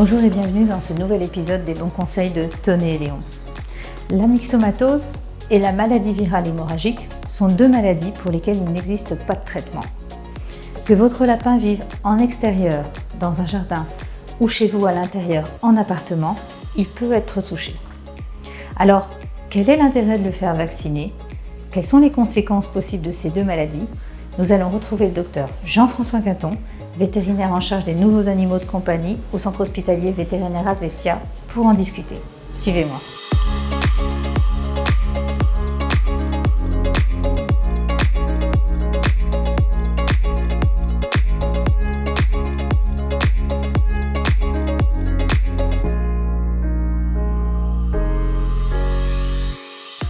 Bonjour et bienvenue dans ce nouvel épisode des bons conseils de Tonnet et Léon. La myxomatose et la maladie virale hémorragique sont deux maladies pour lesquelles il n'existe pas de traitement. Que votre lapin vive en extérieur, dans un jardin ou chez vous à l'intérieur en appartement, il peut être touché. Alors, quel est l'intérêt de le faire vacciner? Quelles sont les conséquences possibles de ces deux maladies? Nous allons retrouver le docteur Jean-François Caton, vétérinaire en charge des nouveaux animaux de compagnie au centre hospitalier vétérinaire Advesia, pour en discuter. Suivez-moi.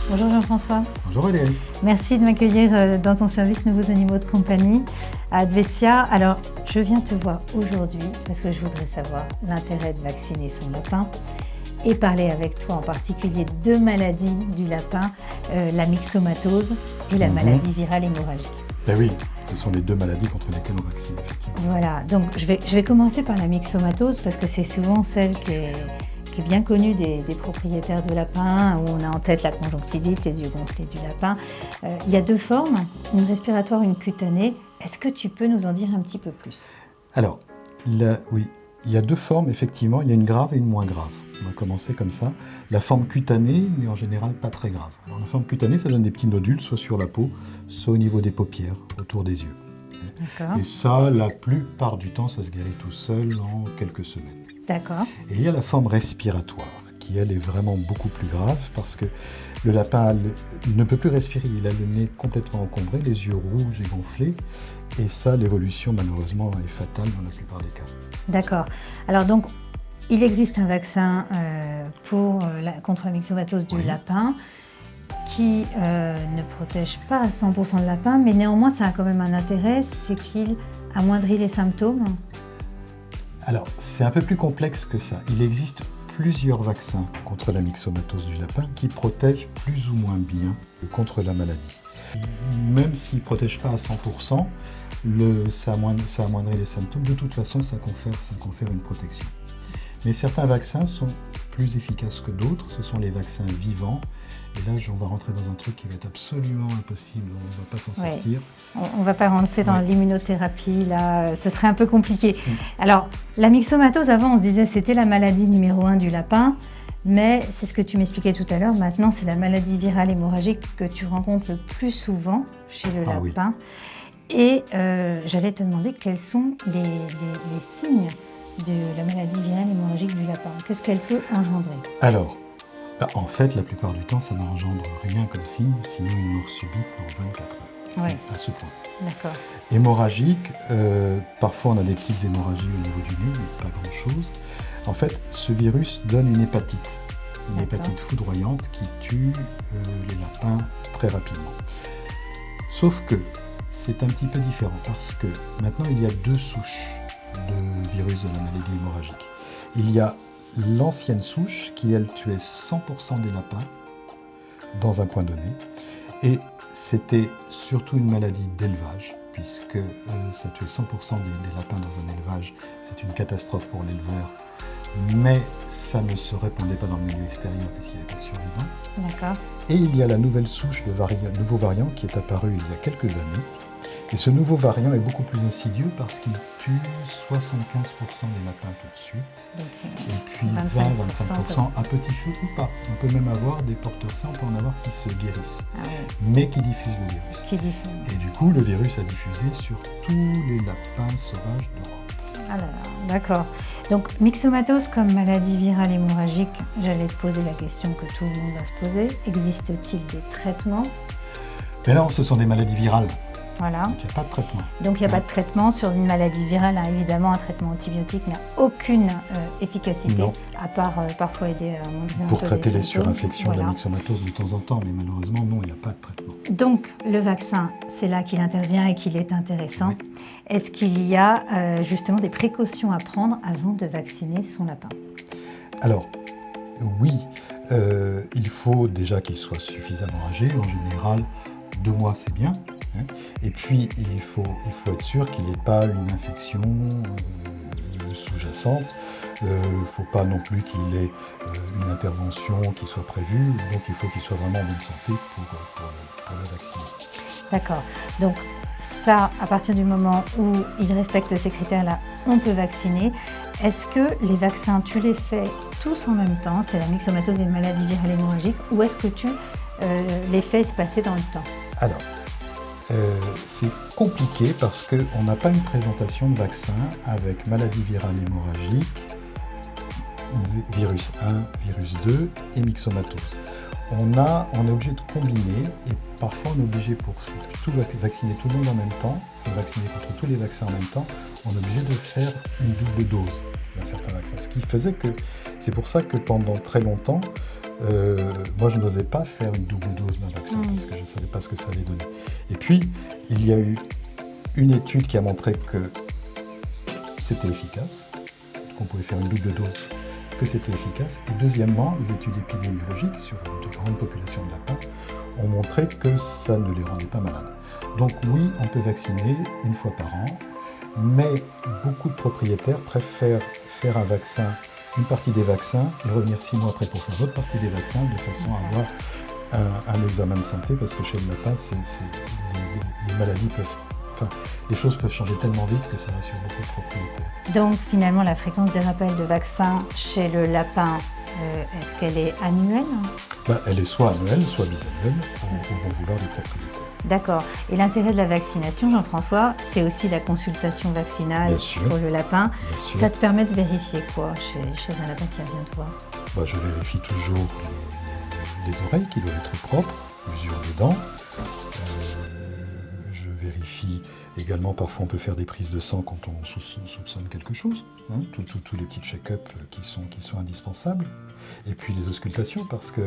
Bonjour Jean-François. Bonjour Hélène. Merci de m'accueillir dans ton service Nouveaux Animaux de Compagnie à Advesia. Alors, je viens te voir aujourd'hui parce que je voudrais savoir l'intérêt de vacciner son lapin et parler avec toi en particulier de deux maladies du lapin, la myxomatose et la maladie virale hémorragique. Ben oui, ce sont les deux maladies contre lesquelles on vaccine, effectivement. Voilà, donc je vais commencer par la myxomatose parce que c'est souvent celle qui est bien connue des propriétaires de lapins, où on a en tête la conjonctivite, les yeux gonflés du lapin. Il y a deux formes, une respiratoire, une cutanée. Est-ce que tu peux nous en dire un petit peu plus? Alors, oui, il y a deux formes, effectivement. Il y a une grave et une moins grave. On va commencer comme ça. La forme cutanée n'est en général pas très grave. Alors, la forme cutanée, ça donne des petits nodules, soit sur la peau, soit au niveau des paupières, autour des yeux. D'accord. Et ça, la plupart du temps, ça se guérit tout seul en quelques semaines. D'accord. Et il y a la forme respiratoire, qui elle est vraiment beaucoup plus grave parce que le lapin ne peut plus respirer, il a le nez complètement encombré, les yeux rouges et gonflés, et ça, l'évolution malheureusement est fatale dans la plupart des cas. D'accord. Alors donc, il existe un vaccin contre la myxomatose du lapin qui ne protège pas à 100% le lapin, mais néanmoins ça a quand même un intérêt, c'est qu'il amoindrit les symptômes. Alors, c'est un peu plus complexe que ça. Il existe plusieurs vaccins contre la myxomatose du lapin qui protègent plus ou moins bien contre la maladie. Même s'ils ne protègent pas à 100%, ça amoindrit les symptômes. De toute façon, ça confère une protection. Mais certains vaccins sont plus efficaces que d'autres. Ce sont les vaccins vivants. Et là, on va rentrer dans un truc qui va être absolument impossible. On ne va pas s'en sortir. On ne va pas rentrer dans l'immunothérapie. Là, ce serait un peu compliqué. Alors, la myxomatose, avant, on se disait que c'était la maladie numéro 1 du lapin. Mais c'est ce que tu m'expliquais tout à l'heure. Maintenant, c'est la maladie virale hémorragique que tu rencontres le plus souvent chez le lapin. Oui. Et j'allais te demander quels sont les signes de la maladie virale hémorragique du lapin. Qu'est-ce qu'elle peut engendrer? Alors, en fait, la plupart du temps, ça n'engendre rien comme signe, sinon une mort subite en 24 heures. Ouais. C'est à ce point. D'accord. Hémorragique, parfois on a des petites hémorragies au niveau du nez, mais pas grand-chose. En fait, ce virus donne une hépatite foudroyante qui tue les lapins très rapidement. Sauf que c'est un petit peu différent parce que maintenant il y a deux souches de virus de la maladie hémorragique. Il y a l'ancienne souche qui, elle, tuait 100% des lapins dans un point donné. Et c'était surtout une maladie d'élevage, puisque ça tuait 100% des lapins dans un élevage. C'est une catastrophe pour l'éleveur, mais ça ne se répandait pas dans le milieu extérieur puisqu'il y avait des survivants. D'accord. Et il y a la nouvelle souche de nouveau variant qui est apparu il y a quelques années. Et ce nouveau variant est beaucoup plus insidieux parce qu'il tue 75% des lapins tout de suite, et puis 20-25% à petit feu ou pas. On peut même avoir des porteurs sains, on peut en avoir qui se guérissent, mais qui diffusent le virus. Et du coup, le virus a diffusé sur tous les lapins sauvages d'Europe. Ah là là, d'accord. Donc, myxomatose comme maladie virale hémorragique, j'allais te poser la question que tout le monde va se poser. Existe-t-il des traitements? Mais non, ce sont des maladies virales. Voilà. Donc il n'y a pas de traitement. Donc il n'y a pas de traitement sur une maladie virale. Évidemment, un traitement antibiotique n'a aucune efficacité, à part parfois aider à amoindrir pour traiter les surinfections de la myxomatose de temps en temps, mais malheureusement, non, il n'y a pas de traitement. Donc le vaccin, c'est là qu'il intervient et qu'il est intéressant. Oui. Est-ce qu'il y a justement des précautions à prendre avant de vacciner son lapin? Alors, oui, il faut déjà qu'il soit suffisamment âgé. En général, 2 mois, c'est bien. Et puis, il faut être sûr qu'il n'y ait pas une infection sous-jacente. Il ne faut pas non plus qu'il ait une intervention qui soit prévue, donc il faut qu'il soit vraiment en bonne santé pour le vacciner. D'accord. Donc ça, à partir du moment où il respecte ces critères-là, on peut vacciner. Est-ce que les vaccins, tu les fais tous en même temps, c'est la myxomatose et les maladies virales hémorragiques, ou est-ce que tu les fais espacer dans le temps? Alors, c'est compliqué parce qu'on n'a pas une présentation de vaccin avec maladie virale hémorragique, virus 1, virus 2 et myxomatose. On est obligé de combiner et parfois on est obligé pour vacciner tout le monde en même temps, vacciner contre tous les vaccins en même temps, on est obligé de faire une double dose d'un certain vaccin. Ce qui faisait que, c'est pour ça que pendant très longtemps, moi je n'osais pas faire une double dose d'un vaccin parce que je ne savais pas ce que ça allait donner. Et puis, il y a eu une étude qui a montré que c'était efficace, qu'on pouvait faire une double dose, que c'était efficace. Et deuxièmement, les études épidémiologiques sur de grandes populations de lapins ont montré que ça ne les rendait pas malades. Donc oui, on peut vacciner une fois par an, mais beaucoup de propriétaires préfèrent faire un vaccin, une partie des vaccins, et revenir 6 mois après pour faire l'autre partie des vaccins, de façon à avoir un examen de santé, parce que chez le lapin, les maladies les choses peuvent changer tellement vite que ça rassure beaucoup de propriétaires. Donc finalement, la fréquence des rappels de vaccins chez le lapin, est-ce qu'elle est annuelle? Elle est soit annuelle, soit bisannuelle, au bon vouloir des propriétaires. D'accord. Et l'intérêt de la vaccination, Jean-François, c'est aussi la consultation vaccinale pour le lapin. Ça te permet de vérifier quoi chez un lapin qui vient te voir? Je vérifie toujours les oreilles qui doivent être propres, mesure des dents. Je vérifie également, parfois on peut faire des prises de sang quand on soupçonne quelque chose, tous les petits check-up qui sont indispensables. Et puis les auscultations, parce que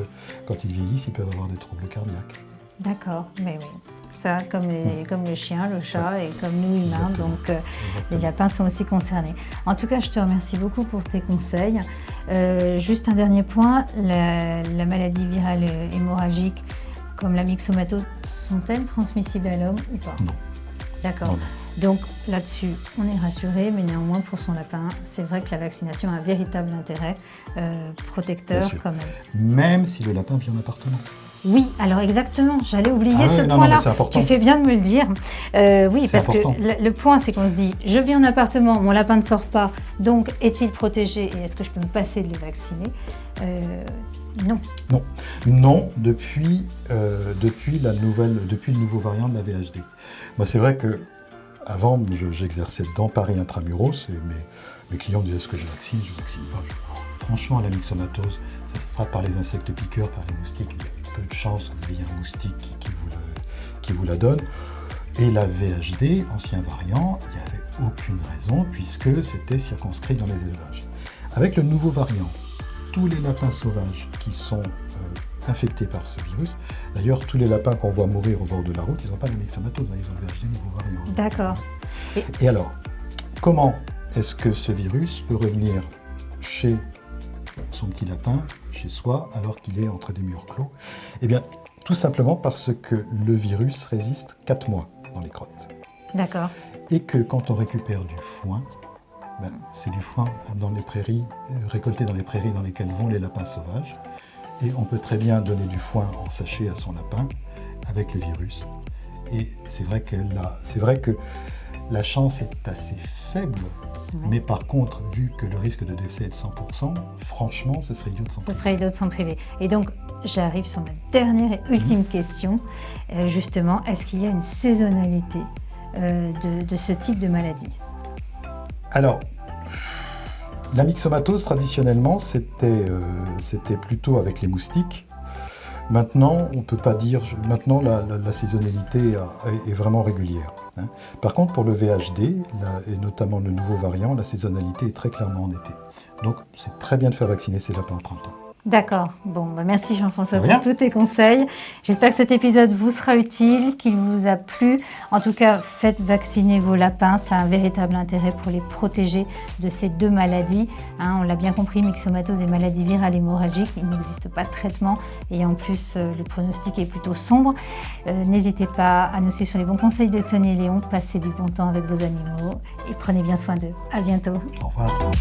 quand ils vieillissent, ils peuvent avoir des troubles cardiaques. D'accord, mais oui. Ça, comme le chien, le chat et comme nous humains, donc les lapins sont aussi concernés. En tout cas, je te remercie beaucoup pour tes conseils. Juste un dernier point, la maladie virale hémorragique, comme la myxomatose, sont-elles transmissibles à l'homme ou pas? Non. D'accord. Donc là-dessus, on est rassuré, mais néanmoins pour son lapin, c'est vrai que la vaccination a un véritable intérêt protecteur quand même. Même si le lapin vit en appartement. Oui, alors exactement, j'allais oublier ce point-là. Tu fais bien de me le dire. Oui, parce que le point, c'est qu'on se dit, je vis en appartement, mon lapin ne sort pas, donc est-il protégé et est-ce que je peux me passer de le vacciner? Non. Non, depuis le nouveau variant de la VHD. Moi, c'est vrai que avant, j'exerçais dans Paris intramuros et mes clients disaient, est-ce que je vaccine pas. Franchement, la myxomatose, ça se fera par les insectes piqueurs, par les moustiques. Il y a peu de chances que vous ayez un moustique qui vous la donne. Et la VHD, ancien variant, il n'y avait aucune raison puisque c'était circonscrit dans les élevages. Avec le nouveau variant, tous les lapins sauvages qui sont infectés par ce virus, d'ailleurs tous les lapins qu'on voit mourir au bord de la route, ils n'ont pas de myxomatose, ils ont le VHD nouveau variant. D'accord. Et alors, comment est-ce que ce virus peut revenir chez son petit lapin, chez soi, alors qu'il est entre des murs clos? Eh bien, tout simplement parce que le virus résiste 4 mois dans les crottes. D'accord. Et que quand on récupère du foin, c'est du foin dans les prairies, récolté dans les prairies dans lesquelles vont les lapins sauvages. Et on peut très bien donner du foin en sachet à son lapin avec le virus. Et c'est vrai que la chance est assez faible. Mais par contre, vu que le risque de décès est de 100%, franchement, ce serait idiot de s'en priver. Ce serait idiot de s'en priver. Et donc, j'arrive sur ma dernière et ultime question. Justement, est-ce qu'il y a une saisonnalité de ce type de maladie? Alors, la myxomatose, traditionnellement, c'était plutôt avec les moustiques. Maintenant, on ne peut pas dire... Maintenant, la saisonnalité est vraiment régulière. Par contre, pour le VHD, et notamment le nouveau variant, la saisonnalité est très clairement en été. Donc, c'est très bien de faire vacciner ses lapins au printemps. D'accord. Bon, merci Jean-François pour tous tes conseils. J'espère que cet épisode vous sera utile, qu'il vous a plu. En tout cas, faites vacciner vos lapins. Ça a un véritable intérêt pour les protéger de ces deux maladies. On l'a bien compris, myxomatose et maladie virale hémorragique, il n'existe pas de traitement. Et en plus, le pronostic est plutôt sombre. N'hésitez pas à nous suivre sur les bons conseils de Tony et Léon. Passez du bon temps avec vos animaux et prenez bien soin d'eux. À bientôt. Au revoir.